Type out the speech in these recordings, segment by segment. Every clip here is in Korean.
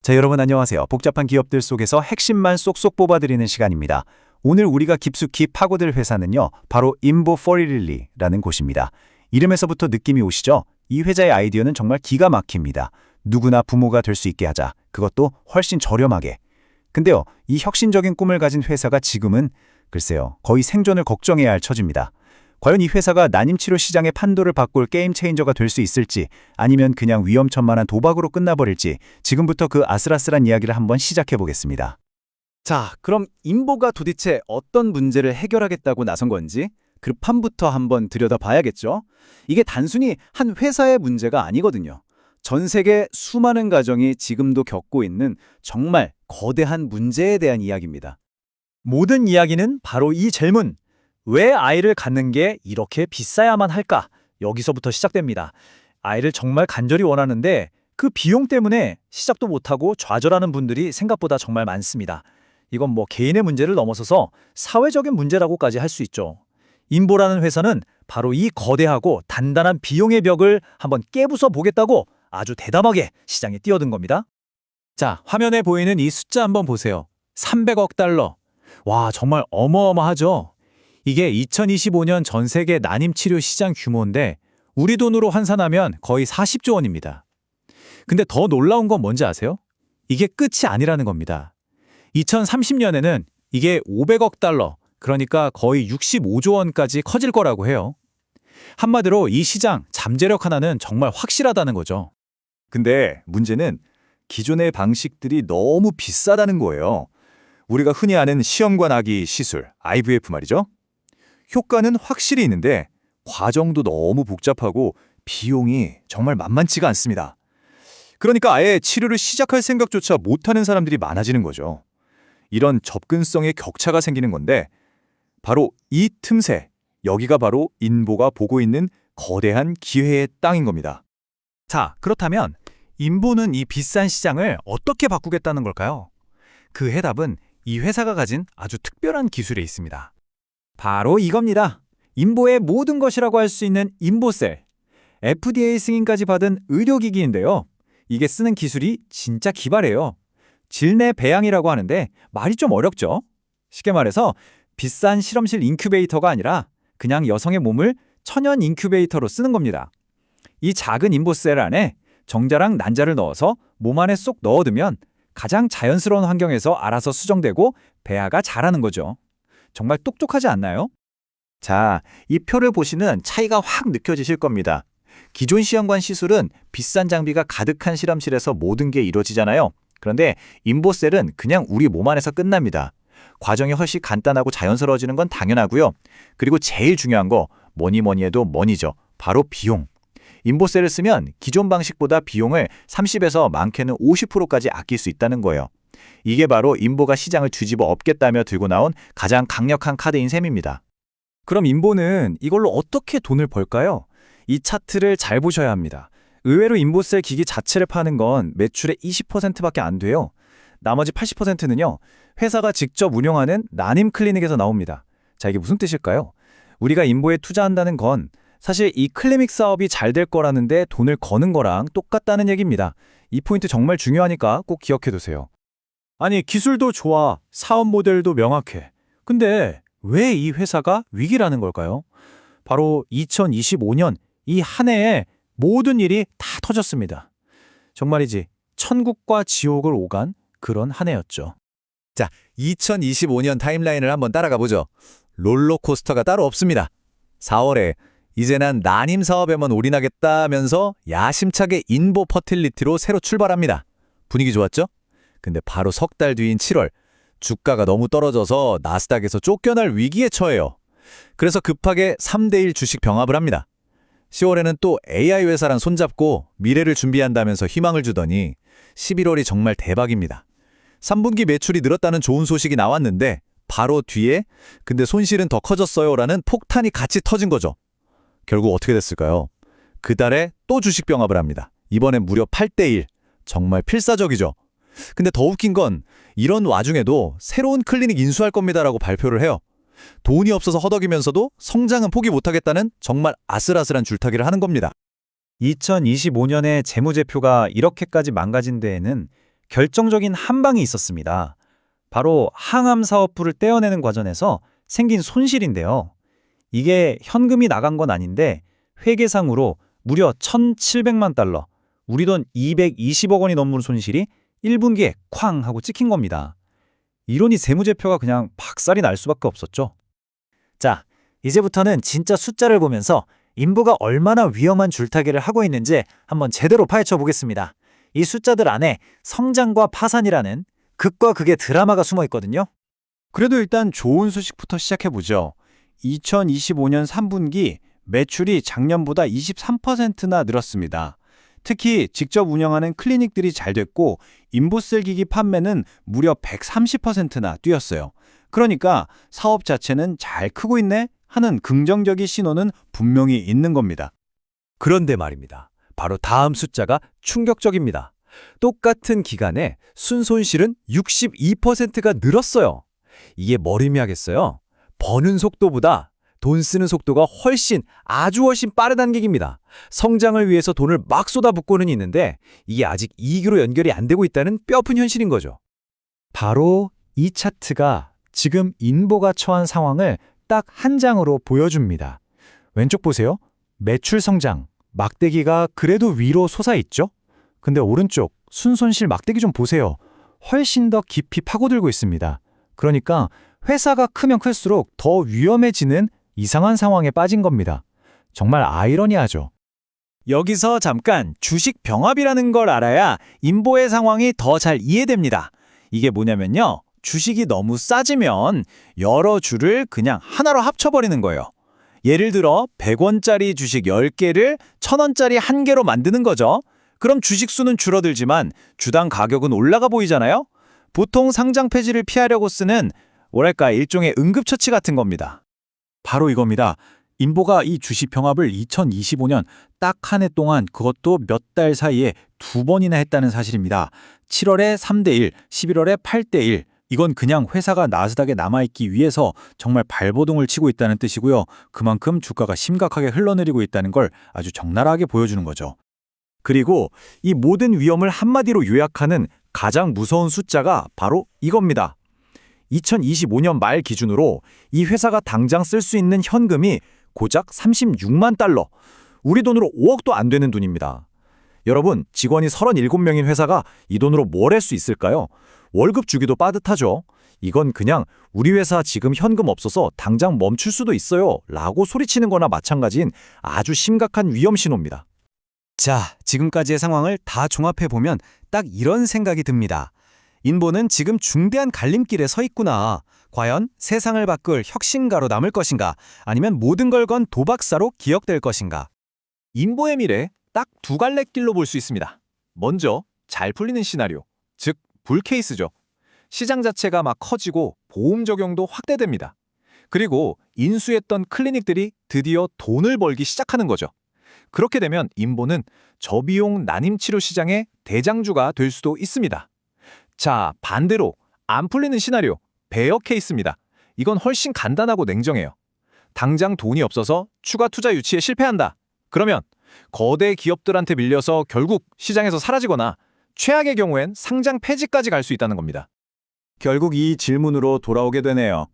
자, 여러분 안녕하세요. 복잡한 기업들 속에서 핵심만 쏙쏙 뽑아드리는 시간입니다. 오늘 우리가 깊숙이 파고들 회사는요, 바로 인보411라는 곳입니다. 이름에서부터 느낌이 오시죠? 이 회사의 아이디어는 정말 기가 막힙니다. 누구나 부모가 될 수 있게 하자. 그것도 훨씬 저렴하게. 근데요, 이 혁신적인 꿈을 가진 회사가 지금은 글쎄요, 거의 생존을 걱정해야 할 처지입니다. 과연 이 회사가 난임치료 시장의 판도를 바꿀 게임 체인저가 될 수 있을지, 아니면 그냥 위험천만한 도박으로 끝나버릴지, 지금부터 그 아슬아슬한 이야기를 한번 시작해 보겠습니다. 자, 그럼 인보가 도대체 어떤 문제를 해결하겠다고 나선 건지 그 판부터 한번 들여다봐야겠죠. 이게 단순히 한 회사의 문제가 아니거든요. 전 세계 수많은 가정이 지금도 겪고 있는 정말 거대한 문제에 대한 이야기입니다. 모든 이야기는 바로 이 질문. 왜 아이를 갖는 게 이렇게 비싸야만 할까? 여기서부터 시작됩니다. 아이를 정말 간절히 원하는데 그 비용 때문에 시작도 못하고 좌절하는 분들이 생각보다 정말 많습니다. 이건 개인의 문제를 넘어서서 사회적인 문제라고까지 할 수 있죠. 인보라는 회사는 바로 이 거대하고 단단한 비용의 벽을 한번 깨부숴 보겠다고 아주 대담하게 시장에 뛰어든 겁니다. 자, 화면에 보이는 이 숫자 한번 보세요. 300억 달러. 와, 정말 어마어마하죠? 이게 2025년 전 세계 난임치료 시장 규모인데 우리 돈으로 환산하면 거의 40조 원입니다. 근데 더 놀라운 건 뭔지 아세요? 이게 끝이 아니라는 겁니다. 2030년에는 이게 500억 달러, 그러니까 거의 65조 원까지 커질 거라고 해요. 한마디로 이 시장 잠재력 하나는 정말 확실하다는 거죠. 근데 문제는 기존의 방식들이 너무 비싸다는 거예요. 우리가 흔히 아는 시험관 아기 시술, IVF 말이죠. 효과는 확실히 있는데 과정도 너무 복잡하고 비용이 정말 만만치가 않습니다. 그러니까 아예 치료를 시작할 생각조차 못하는 사람들이 많아지는 거죠. 이런 접근성의 격차가 생기는 건데 바로 이 틈새, 여기가 바로 인보가 보고 있는 거대한 기회의 땅인 겁니다. 자, 그렇다면 인보는 이 비싼 시장을 어떻게 바꾸겠다는 걸까요? 그 해답은 이 회사가 가진 아주 특별한 기술에 있습니다. 바로 이겁니다. 인보의 모든 것이라고 할 수 있는 인보셀. FDA 승인까지 받은 의료기기인데요. 이게 쓰는 기술이 진짜 기발해요. 질내 배양이라고 하는데 말이 좀 어렵죠? 쉽게 말해서 비싼 실험실 인큐베이터가 아니라 그냥 여성의 몸을 천연 인큐베이터로 쓰는 겁니다. 이 작은 인보셀 안에 정자랑 난자를 넣어서 몸 안에 쏙 넣어두면 가장 자연스러운 환경에서 알아서 수정되고 배아가 자라는 거죠. 정말 똑똑하지 않나요? 자, 이 표를 보시는 차이가 확 느껴지실 겁니다. 기존 시험관 시술은 비싼 장비가 가득한 실험실에서 모든 게 이루어지잖아요. 그런데 인보셀은 그냥 우리 몸 안에서 끝납니다. 과정이 훨씬 간단하고 자연스러워지는 건 당연하고요. 그리고 제일 중요한 거 뭐니 해도 뭐니죠. 바로 비용. 인보셀을 쓰면 기존 방식보다 비용을 30에서 많게는 50%까지 아낄 수 있다는 거예요. 이게 바로 인보가 시장을 뒤집어 엎겠다며 들고 나온 가장 강력한 카드인 셈입니다. 그럼 인보는 이걸로 어떻게 돈을 벌까요? 이 차트를 잘 보셔야 합니다. 의외로 인보셀 기기 자체를 파는 건 매출의 20%밖에 안 돼요. 나머지 80%는요. 회사가 직접 운영하는 난임 클리닉에서 나옵니다. 자, 이게 무슨 뜻일까요? 우리가 인보에 투자한다는 건 사실 이 클리닉 사업이 잘 될 거라는데 돈을 거는 거랑 똑같다는 얘기입니다. 이 포인트 정말 중요하니까 꼭 기억해두세요. 아니, 기술도 좋아, 사업 모델도 명확해. 근데 왜 이 회사가 위기라는 걸까요? 바로 2025년 이 한 해에 모든 일이 다 터졌습니다. 정말이지 천국과 지옥을 오간 그런 한 해였죠. 자, 2025년 타임라인을 한번 따라가 보죠. 롤러코스터가 따로 없습니다. 4월에 이제 난 난임 사업에만 올인하겠다면서 야심차게 인보 퍼틸리티로 새로 출발합니다. 분위기 좋았죠? 근데 바로 석 달 뒤인 7월, 주가가 너무 떨어져서 나스닥에서 쫓겨날 위기에 처해요. 그래서 급하게 3대1 주식 병합을 합니다. 10월에는 또 AI 회사랑 손잡고 미래를 준비한다면서 희망을 주더니 11월이 정말 대박입니다. 3분기 매출이 늘었다는 좋은 소식이 나왔는데 바로 뒤에 근데 손실은 더 커졌어요라는 폭탄이 같이 터진 거죠. 결국 어떻게 됐을까요? 그 달에 또 주식 병합을 합니다. 이번엔 무려 8대1. 정말 필사적이죠. 근데 더 웃긴 건 이런 와중에도 새로운 클리닉 인수할 겁니다라고 발표를 해요. 돈이 없어서 허덕이면서도 성장은 포기 못하겠다는 정말 아슬아슬한 줄타기를 하는 겁니다. 2025년에 재무제표가 이렇게까지 망가진 데에는 결정적인 한 방이 있었습니다. 바로 항암 사업부를 떼어내는 과정에서 생긴 손실인데요. 이게 현금이 나간 건 아닌데 회계상으로 무려 1,700만 달러, 우리 돈 220억 원이 넘는 손실이 1분기에 쾅 하고 찍힌 겁니다. 이러니 세무제표가 그냥 박살이 날 수밖에 없었죠. 자, 이제부터는 진짜 숫자를 보면서 인보가 얼마나 위험한 줄타기를 하고 있는지 한번 제대로 파헤쳐 보겠습니다. 이 숫자들 안에 성장과 파산이라는 극과 극의 드라마가 숨어 있거든요. 그래도 일단 좋은 소식부터 시작해보죠. 2025년 3분기 매출이 작년보다 23%나 늘었습니다. 특히 직접 운영하는 클리닉들이 잘 됐고 인보셀 기기 판매는 무려 130%나 뛰었어요. 그러니까 사업 자체는 잘 크고 있네 하는 긍정적인 신호는 분명히 있는 겁니다. 그런데 말입니다. 바로 다음 숫자가 충격적입니다. 똑같은 기간에 순손실은 62%가 늘었어요. 이게 뭘 의미하겠어요? 버는 속도보다 돈 쓰는 속도가 아주 훨씬 빠르다는 얘기입니다. 성장을 위해서 돈을 막 쏟아붓고는 있는데 이게 아직 이익으로 연결이 안 되고 있다는 뼈아픈 현실인 거죠. 바로 이 차트가 지금 인보가 처한 상황을 딱 한 장으로 보여줍니다. 왼쪽 보세요. 매출 성장, 막대기가 그래도 위로 솟아있죠? 근데 오른쪽 순손실 막대기 좀 보세요. 훨씬 더 깊이 파고들고 있습니다. 그러니까 회사가 크면 클수록 더 위험해지는 이상한 상황에 빠진 겁니다. 정말 아이러니하죠. 여기서 잠깐 주식 병합이라는 걸 알아야 인보의 상황이 더 잘 이해됩니다. 이게 뭐냐면요. 주식이 너무 싸지면 여러 주를 그냥 하나로 합쳐버리는 거예요. 예를 들어 100원짜리 주식 10개를 1000원짜리 1개로 만드는 거죠. 그럼 주식 수는 줄어들지만 주당 가격은 올라가 보이잖아요. 보통 상장 폐지를 피하려고 쓰는 일종의 응급처치 같은 겁니다. 바로 이겁니다. 인보가 이 주식 병합을 2025년 딱 한 해 동안 그것도 몇 달 사이에 2번이나 했다는 사실입니다. 7월에 3대1, 11월에 8대1. 이건 그냥 회사가 나스닥에 남아있기 위해서 정말 발버둥을 치고 있다는 뜻이고요. 그만큼 주가가 심각하게 흘러내리고 있다는 걸 아주 적나라하게 보여주는 거죠. 그리고 이 모든 위험을 한마디로 요약하는 가장 무서운 숫자가 바로 이겁니다. 2025년 말 기준으로 이 회사가 당장 쓸 수 있는 현금이 고작 36만 달러, 우리 돈으로 5억도 안 되는 돈입니다. 여러분, 직원이 37명인 회사가 이 돈으로 뭘 할 수 있을까요? 월급 주기도 빠듯하죠. 이건 그냥 우리 회사 지금 현금 없어서 당장 멈출 수도 있어요 라고 소리치는 거나 마찬가지인 아주 심각한 위험 신호입니다. 자, 지금까지의 상황을 다 종합해보면 딱 이런 생각이 듭니다. 인보는 지금 중대한 갈림길에 서 있구나. 과연 세상을 바꿀 혁신가로 남을 것인가? 아니면 모든 걸 건 도박사로 기억될 것인가? 인보의 미래 딱 두 갈래 길로 볼 수 있습니다. 먼저 잘 풀리는 시나리오, 즉 불 케이스죠. 시장 자체가 막 커지고 보험 적용도 확대됩니다. 그리고 인수했던 클리닉들이 드디어 돈을 벌기 시작하는 거죠. 그렇게 되면 인보는 저비용 난임치료 시장의 대장주가 될 수도 있습니다. 자, 반대로 안 풀리는 시나리오, 베어 케이스입니다. 이건 훨씬 간단하고 냉정해요. 당장 돈이 없어서 추가 투자 유치에 실패한다. 그러면 거대 기업들한테 밀려서 결국 시장에서 사라지거나 최악의 경우엔 상장 폐지까지 갈 수 있다는 겁니다. 결국 이 질문으로 돌아오게 되네요.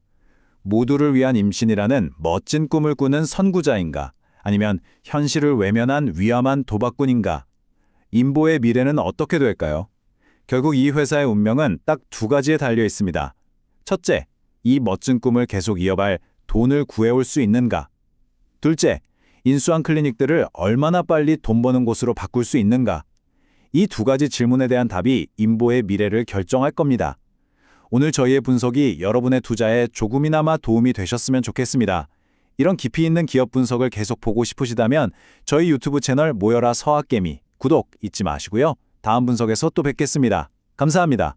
모두를 위한 임신이라는 멋진 꿈을 꾸는 선구자인가? 아니면 현실을 외면한 위험한 도박꾼인가? 인보의 미래는 어떻게 될까요? 결국 이 회사의 운명은 딱 두 가지에 달려 있습니다. 첫째, 이 멋진 꿈을 계속 이어갈 돈을 구해올 수 있는가? 둘째, 인수한 클리닉들을 얼마나 빨리 돈 버는 곳으로 바꿀 수 있는가? 이 두 가지 질문에 대한 답이 인보의 미래를 결정할 겁니다. 오늘 저희의 분석이 여러분의 투자에 조금이나마 도움이 되셨으면 좋겠습니다. 이런 깊이 있는 기업 분석을 계속 보고 싶으시다면 저희 유튜브 채널 모여라 서학개미 구독 잊지 마시고요. 다음 분석에서 또 뵙겠습니다. 감사합니다.